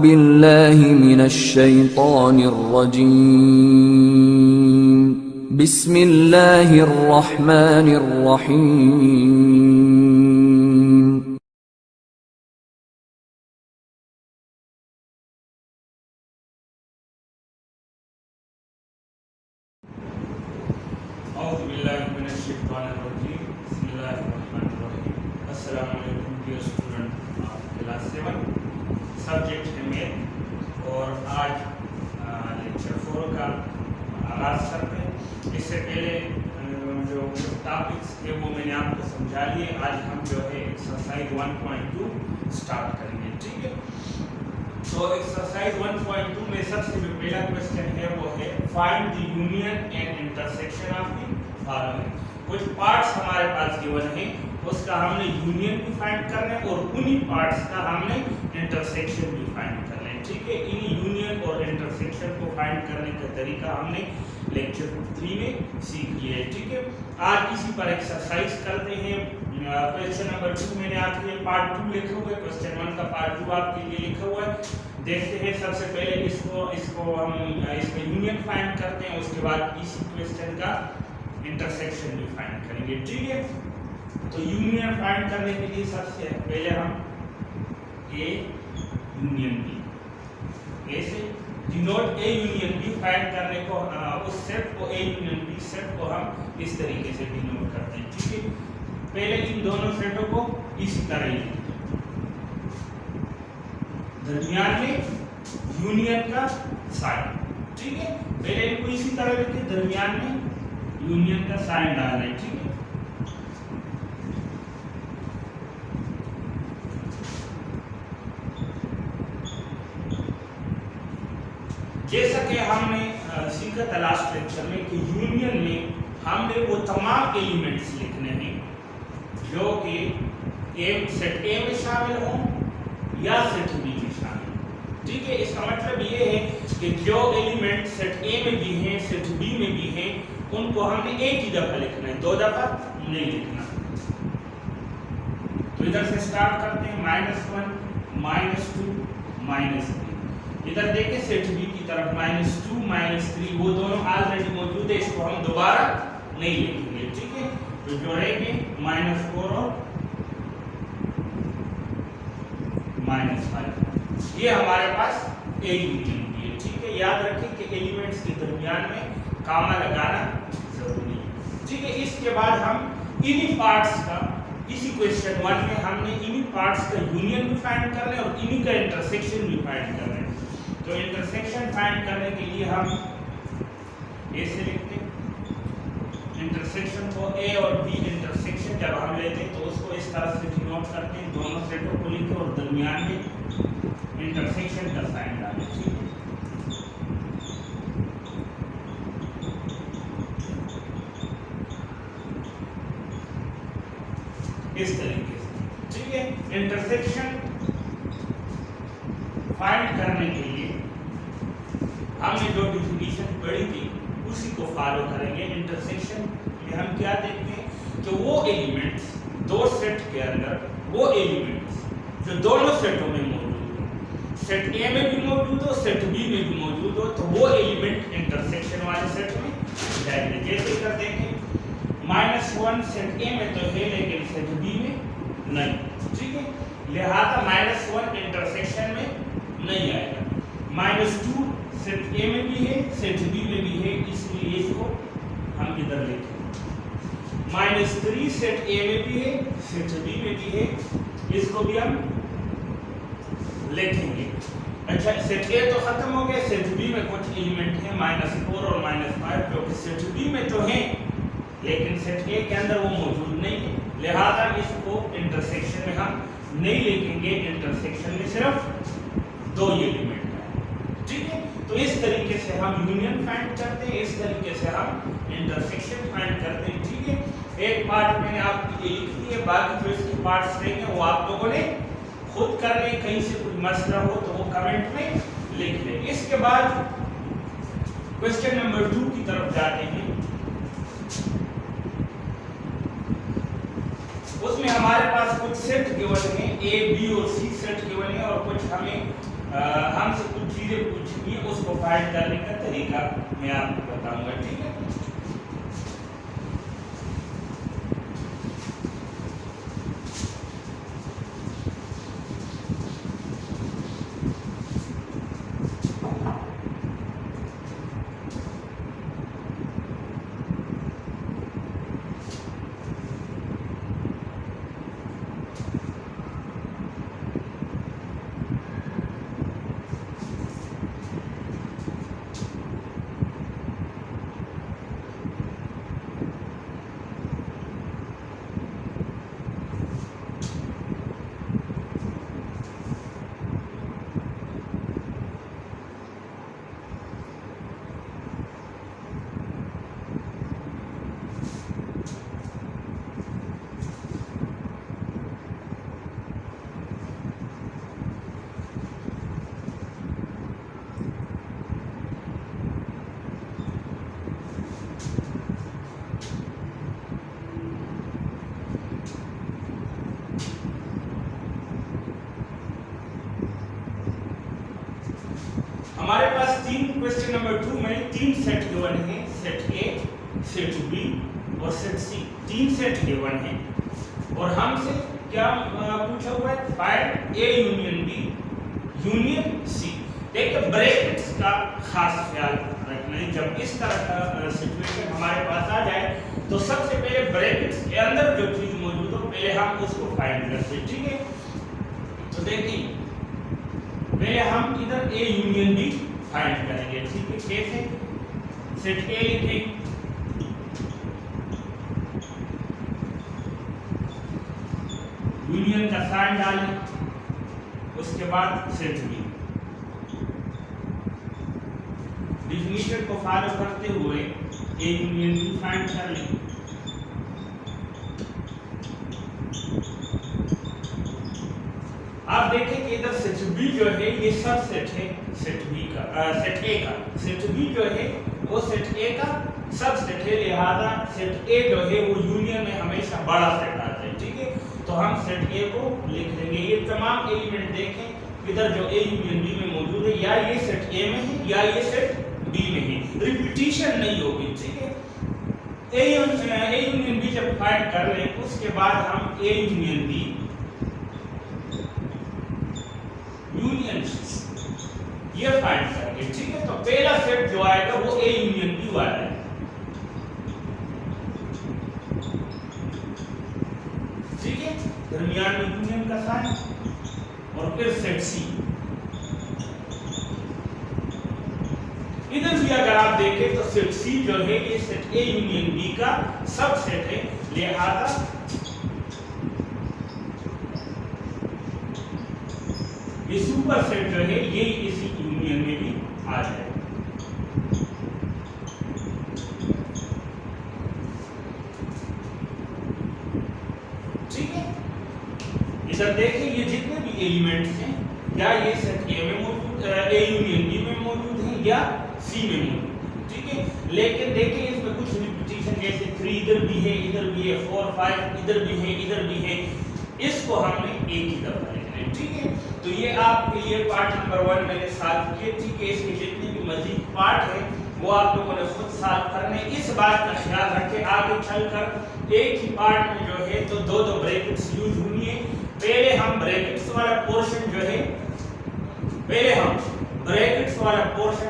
बिल्लाहि मिनश शैतानिर रजीम बिस्मिल्लाहिर रहमानिर रहीम। औज़ु बिल्लाहि मिनश शैतानिर रजीम बिस्मिल्लाहिर रहमानिर रहीम। अस्सलामु अलैकुम dear student of class 7। Subject है मैथ और आज लेक्चर 4 का आगाज़ करते हैं। इससे पहले जो टॉपिक्स थे वो मैंने आपको समझा लिए। आज हम जो है एक्सरसाइज 1.2 स्टार्ट करेंगे, ठीक है। तो एक्सरसाइज 1.2 में सबसे जो पहला क्वेश्चन है वो है find the union and intersection of the following. कुछ पार्ट्स हमारे पास गिवन है, उसका हमने यूनियन भी फाइंड करना है और उन्हीं पार्ट्स का हमने इंटरसेक्शन भी फाइंड करना है, ठीक है। इन यूनियन और इंटरसेक्शन को फाइंड करने का तरीका हमने लेक्चर 3 में सीख लिया है, ठीक है। आज इसी पर एक्सरसाइज करते हैं। क्वेश्चन नंबर 2 मैंने आपके लिए पार्ट 2 लिखा हुआ है, क्वेश्चन 1 का पार्ट 2 आपके लिए लिखा हुआ है। देखते हैं सबसे पहले इसको हम इसका यूनियन फाइंड करते हैं, उसके बाद इसी क्वेश्चन का इंटरसेक्शन भी फाइंड करेंगे, ठीक है। तो यूनियन फाइंड करने के लिए सबसे पहले हम ए यूनियन बी, ए से denote A union B find करने को उस सेट को ए यूनियन बी सेट को हम इस तरीके से डिनोट करते हैं, ठीक है। पहले इन दोनों सेटों को इसी तरह लिखते हैं, दरमियान में यूनियन का साइन, ठीक है। पहले इनको इसी तरह लिखते, दरमियान में यूनियन का साइन डालना है, ठीक है। जैसा कि हमने सीखा था लास्ट लेक्चर में कि यूनियन में हमने वो तमाम एलिमेंट्स लिखने हैं जो कि सेट ए में शामिल हों या सेट बी में शामिल हों, ठीक है। इसका मतलब ये है कि जो एलिमेंट सेट ए में भी हैं सेट बी में भी हैं उनको हमने एक ही दफा लिखना है, 2 दफा नहीं लिखना। तो इधर से स्टार्ट करते हैं, -1 -2 -3। इधर देखिए सेट बी की तरफ -2 -3 वो दोनों ऑलरेडी मौजूद है, इसको हम दोबारा नहीं लिखेंगे, ठीक है। तो जो रहेंगे -4 और -5, ये हमारे पास ए यूनियन बी है, ठीक है। याद रखें कि एलिमेंट्स के दरमियान में कामा लगाना जरूरी है, ठीक है। इसके बाद हम इन्हीं पार्ट्स का इसी क्वेश्चन 1 में हमने इन्हीं पार्ट्स का यूनियन भी फाइंड करना है और इन्हीं का इंटरसेक्शन भी फाइंड करना है। तो इंटरसेक्शन फाइंड करने के लिए हम ए से लिखते हैं, इंटरसेक्शन को ए और बी इंटरसेक्शन जब हम लेते हैं तो उसको इस तरह से डिनोट करते हैं, दोनों सेटों को लिखें और दरमियान में इंटरसेक्शन का साइन डालें, ठीक है। इस तरीके से, ठीक है। इंटरसेक्शन फाइंड करने के लिए हमने जो डिफिनीशन पढ़ी थी उसी को फॉलो करेंगे। इंटरसेक्शन में हम क्या देखते हैं कि वो एलिमेंट्स दो सेट के अंदर वो एलिमेंट्स जो दोनों सेटों में मौजूद हो, सेट ए में भी मौजूद हो सेट बी में भी मौजूद हो, तो वो एलिमेंट इंटरसेक्शन वाले सेट में जाएंगे। जैसे कर देखें -1 सेट ए में तो है लेकिन सेट बी में नहीं, ठीक है। लिहाजा -1 इंटरसेक्शन में नहीं आएगा। -2 सेट ए में भी है सेट बी में भी है, इसलिए इसको हम इधर लिखेंगे। -3 सेट ए में भी है सेट बी में भी है, इसको भी हम लिखेंगे। अच्छा, सेट ए तो खत्म हो गया, सेट बी में कुछ एलिमेंट है -4 और -5 जो कि सेट बी में तो है लेकिन सेट ए के अंदर वो मौजूद नहीं है, लिहाजा इसको इंटरसेक्शन में हम नहीं लिखेंगे। इंटरसेक्शन में सिर्फ 2 एलिमेंट है, ठीक है। तो इस तरीके से हम यूनियन फाइंड करते हैं, इस तरीके से हम इंटरसेक्शन फाइंड करते हैं, ठीक है। एक पार्ट मैंने आपके लिए लिख दिया, बाकी जो इसके पार्ट्स रहेंगे वो आप लोगों ने खुद करने, कहीं से कोई मसला हो तो वो कमेंट में लिख लें। इसके बाद क्वेश्चन नंबर 2 की तरफ जाते हैं। उसमें हमारे पास कुछ सेट गिवन है, ए बी और सी सेट गिवन है, और कुछ हमें हमसे कुछ चीजें पूछी हुई, उसको फाइंड करने का तरीका मैं आपको बताऊंगा। ठीक है, हमारे पास क्वेश्चन नंबर 2 में तीन सेट गिवन है, सेट ए, सेट बी और सेट सी। तीन सेट गिवन है और हमसे क्या पूछा हुआ है, find A union B union C. देखिए ब्रैकेट्स का खास ख्याल रखना है, जब इस तरह का सिचुएशन हमारे पास आ जाए तो सबसे पहले ब्रैकेट्स के अंदर जो चीज मौजूद हो पहले हम उसको फाइंड करते हैं। ठीक है, तो देखिए पहले हम इधर ए यूनियन बी फाइंड करेंगे। ठीक है, कैसे, सेट ए लिखेंगे, यूनियन का साइन डालें, उसके बाद सेट बी। डिफिनेशन को फॉलो करते हुए ए यूनियन बी फाइंड कर लें। आप देखें कि इधर सेट बी जो है ये सब सेट है सेट बी का, सेट ए का। सेट बी जो है वो सेट ए का सब सेट है, लिहाजा सेट ए जो है वो यूनियन में हमेशा बड़ा सेट आता है। ठीक है, तो हम सेट ए को लिख लेंगे। ये तमाम एलिमेंट देखें इधर जो ए यूनियन बी में मौजूद है, या ये सेट ए में है या ये सेट बी में है, रिपीटिशन नहीं होगी। ठीक है, ए यूनियन बी जब फाइंड कर लें उसके बाद हम ए यूनियन बी यूनियन ये फाइंड करेंगे। ठीक है, तो पहला सेट जो आएगा वो ए यूनियन बी वाला है। ठीक है, दरमियान में यूनियन का साइन और फिर सेट सी। इधर भी अगर आप देखें तो सेट सी जो है ये सेट ए यूनियन बी का सब सेट है, लिहाजा ये सुपर सेट जो है ये इसी यूनियन में भी आ जाएगा। ठीक है, इधर देखिए ये जितने भी एलिमेंट्स हैं या ये सेट ए में मौजूद, ए यूनियन बी में मौजूद है या सी में मौजूद। ठीक है, लेकिन देखिए इसमें कुछ रिपीटिशन, जैसे 3 इधर भी है, इधर भी है, 4 5 इधर भी है, इधर भी है, इसको हमने एक ही दफा लिखना है। ठीक है, तो ये आपके लिए पार्ट नंबर 1 मैंने सॉल्व किए। ठीक है, इसके जितने भी मजीद पार्ट है वो आप लोगों ने खुद सॉल्व करने। इस बात का ख्याल रखें आगे चलकर एक ही पार्ट में जो है तो दो ब्रैकेट्स यूज हुई है। पहले हम ब्रैकेट्स वाला पोर्शन जो है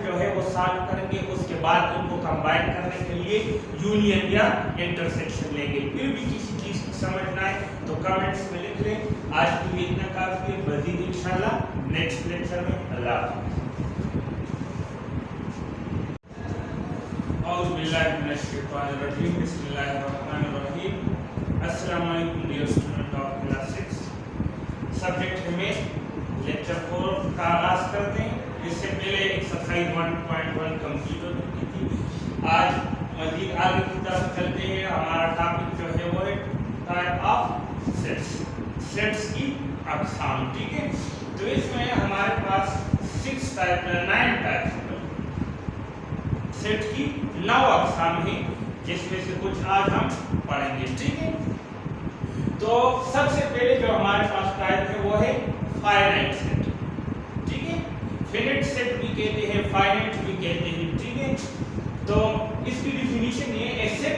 जो है वो सॉल्व करेंगे, उसके बाद उनको कंबाइन करने के लिए यूनियन या इंटरसेक्शन लेंगे। फिर भी किसी चीज की समझ ना आए तो कमेंट्स में लिख लें। आज के लिए इतना काफी है, मजीद इंशाल्लाह नेक्स्ट लेक्चर में। अल्लाह हाफ़िज़। औज़ु बिल्लाहि मिनश शैतानिर रजीम, बिस्मिल्लाहिर रहमानिर रहीम। अस्सलामु अलैकुम dear student of class 6। Subject हमें लेक्चर 4 का आगाज करते हैं। इससे पहले एक्सरसाइज 1.1 कंप्लीट हो चुकी थी। आज मजीद आगे की तरफ चलते हैं। हमारा टॉपिक जो है वो है टाइप ऑफ सेट्स, सेट्स की अक़साम। ठीक है, तो इसमें हमारे पास 9 टाइप्स सेट की 9 अक़साम है, जिसमें से कुछ आज हम पढ़ेंगे। ठीक है, तो सबसे पहले जो हमारे पास टाइप है वो है फाइनाइट सेट, ठीक है। फिनिट सेट भी कहते हैं, फाइनाइट भी कहते हैं, ठीक है। तो इसकी डिफिनीशन ये है, set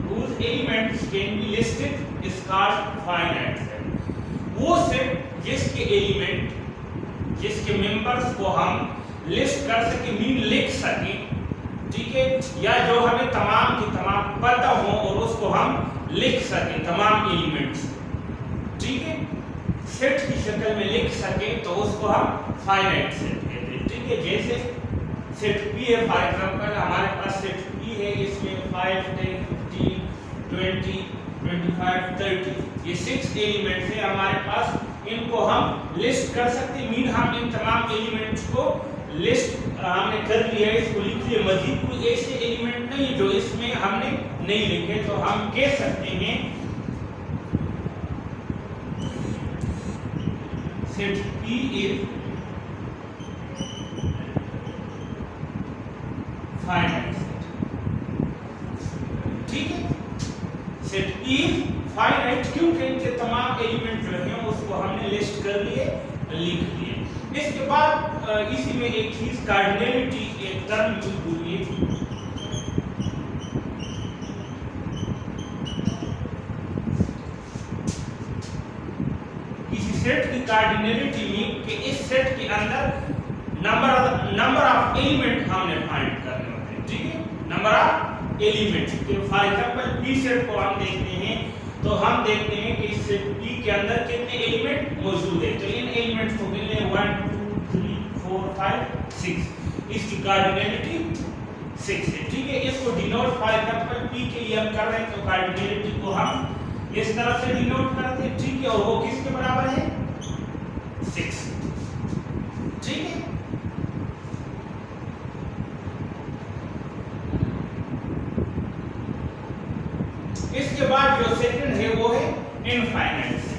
whose elements can be listed is called finite set। वो सेट जिसके एलिमेंट, जिसके मेंबर्स को हम लिस्ट कर सके, मीन लिख सके, ठीक है, या जो हमें तमाम की तमाम पता हो और उसको हम लिख सके तमाम एलिमेंट्स, ठीक है, सेट की शक्ल में लिख सके तो उसको हम फाइनाइट सेट कहते हैं, ठीक है। जैसे सेट P है, फॉर एग्जांपल हमारे पास सेट P है, इसमें 5 10 15 20 25 30 ये 6 एलिमेंट्स है हमारे पास। इनको हम लिस्ट कर सकते हैं, मीन हम इन तमाम एलिमेंट्स को लिस्ट हमने कर लिया है, इसको लिख लिया। मजीद कोई ऐसे एलिमेंट नहीं जो इसमें हमने नहीं लिखे, तो हम कह सकते हैं set P is finite set, ठीक है। सेट P फाइनाइट क्योंकि इनके तमाम एलिमेंट जो हैं उसको हमने लिस्ट कर लिए, लिख लिए। इसके बाद इसी में एक चीज कार्डिनलिटी, एक टर्म यूज हुई है, किसी सेट की कार्डिनलिटी में कि इस सेट के अंदर नंबर ऑफ एलिमेंट हमने फाइंड करने होते हैं, ठीक है, number of element. For example P set को हम देखते हैं तो हम देखते हैं कि इस सेट P के अंदर कितने एलिमेंट मौजूद है, तो इन एलिमेंट्स को गिन लें 1 2 3 4 5 6, इसकी कार्डिनलिटी 6 है, ठीक है। इसको डिनोट फॉर एग्जांपल P के लिए हम कर रहे हैं तो कार्डिनलिटी को हम इस तरह से डिनोट करते हैं, ठीक है, और वो किसके बराबर है 6, ठीक है। इसके बाद जो सेकंड है वो है इनफाइनाइट सेट।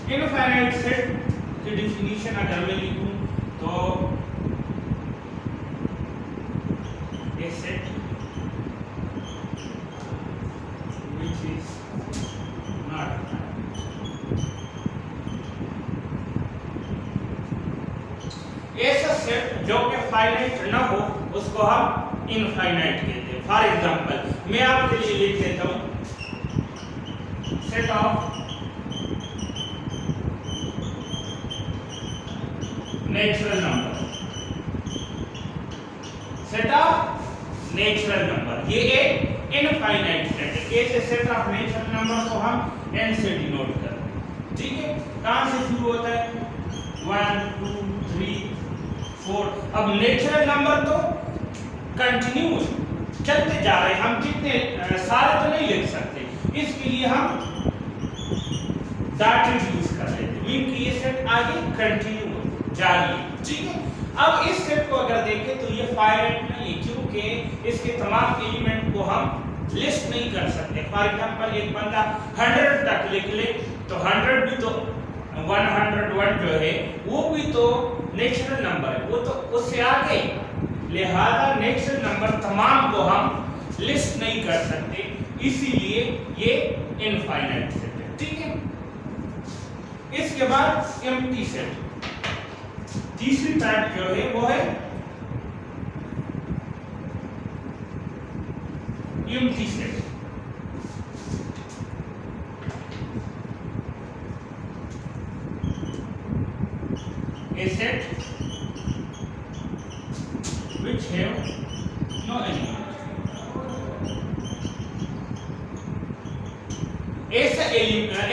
इनफाइनाइट सेट की डिफिनीशन अगर मैं लिखूं तो a set which is not ऐसा सेट जो कि फाइनाइट ना हो उसको हम इनफाइनाइट कहते हैं। फॉर एग्जांपल मैं आपके लिए लिख देता हूं set of natural number, set of natural number, ये एक इनफाइनाइट सेट है। कैसे सेट ऑफ नेचुरल नंबर को हम n से डिनोट करते हैं, ठीक है। कहां से शुरू होता है 1 2 3 4। अब नेचुरल नंबर तो कंटिन्यूअस चलते जा रहे हैं, हम कितने सारे तो नहीं लिख सकते, इसके लिए हम डॉटेड यूज कर रहे थे, मीन कि ये सेट आगे कंटिन्यू जारी है, ठीक है। अब इस सेट को अगर देखें तो ये फाइनाइट नहीं है, क्योंकि इसके तमाम एलिमेंट को हम लिस्ट नहीं कर सकते। फॉर एग्जांपल एक बंदा 100 तक लिख ले तो 100 भी तो 101 जो है वो भी तो नेचुरल नंबर है, वो तो उससे आगे, लिहाजा नेचुरल नंबर तमाम को हम लिस्ट नहीं कर सकते, इसीलिए ये इनफाइनाइट सेट है, ठीक है। इसके बाद एम्प्टी सेट, तीसरी टाइप जो है वो है empty set. A set which have no element,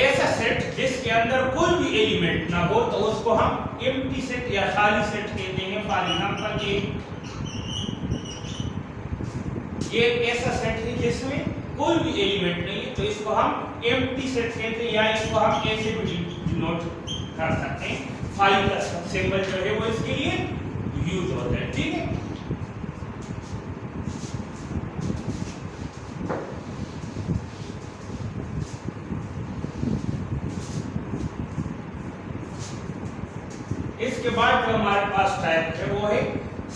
ऐसा सेट जिसके अंदर कोई भी एलिमेंट ना हो तो उसको हम एम्प्टी सेट या खाली सेट कहते हैं। फॉर एग्जांपल ये ऐसा सेट है जिसमें कोई भी एलिमेंट नहीं है तो इसको हम एम्प्टी सेट कहते हैं, या इसको हम ऐसे भी डिनोट कर सकते हैं। फाइव का सिंबल जो है वो इसके लिए यूज होता है, ठीक है। इसके बाद जो हमारे पास टाइप है वो है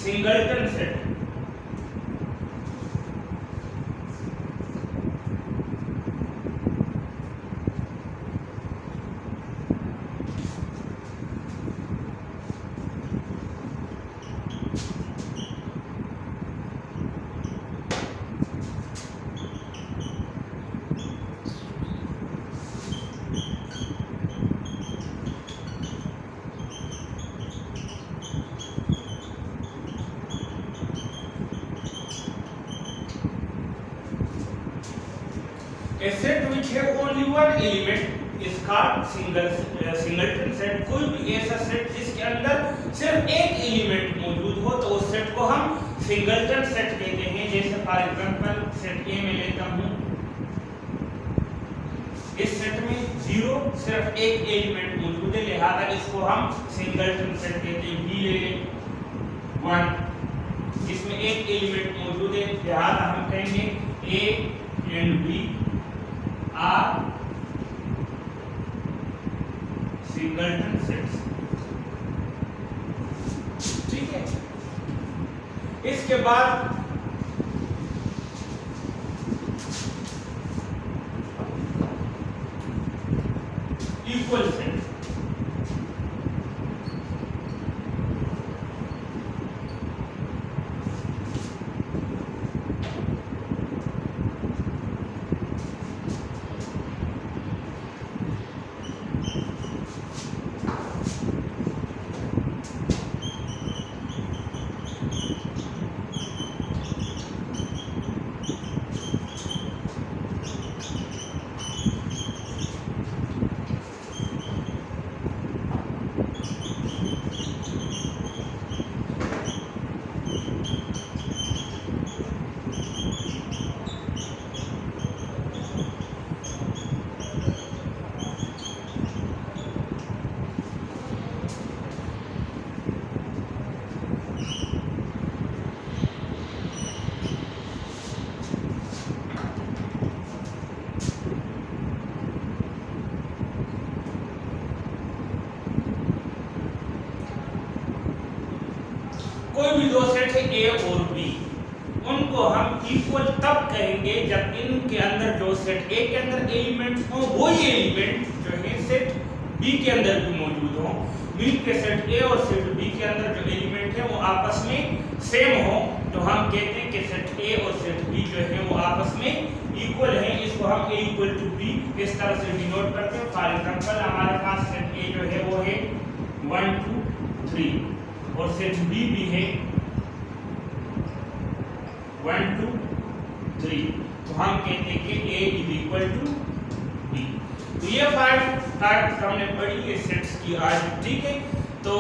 singleton set. A set which have only one element is called singleton set। कोई भी ऐसा सेट जिसके अंदर सिर्फ एक एलिमेंट मौजूद हो तो उस सेट को हम सिंगलटन सेट कहते हैं। जैसे फॉर एग्जांपल सेट ए में लेता हूं, इस सेट में 0 सिर्फ एक एलिमेंट मौजूद है, लिहाजा इसको हम सिंगलटन सेट कहते हैं। बी ले लें 1, इसमें एक एलिमेंट मौजूद है, लिहाजा हम कहेंगे A and B are singleton sets, ठीक है। इसके बाद इक्वल सेट। कोई भी दो सेट है ए और बी, उनको हम इक्वल तब कहेंगे जब इनके अंदर जो सेट ए के अंदर एलिमेंट्स हो वही एलिमेंट जो है सेट बी के अंदर भी मौजूद हो। मिल के सेट ए और सेट बी के अंदर जो एलिमेंट है वो आपस में सेम हो तो हम कहते हैं कि सेट ए और सेट बी जो है वो आपस में इक्वल है। इसको हम ए इक्वल टू बी इस तरह से डिनोट करते हैं। फॉर एग्जांपल हमारे पास सेट ए जो है वो है 1 2 3 और सेट बी भी है 1 2 3, तो हम कहते हैं कि A is equal to B। तो ये 5 टाइप्स हमने पढ़ी है सेट्स की आज, ठीक है। तो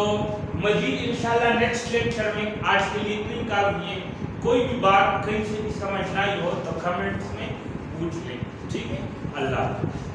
मजीद इंशाल्लाह नेक्स्ट लेक्चर में, आज के लिए इतनी काफी है। कोई भी बात कहीं से भी समझ ना आई हो तो कमेंट्स में पूछ लें, ठीक है। अल्लाह।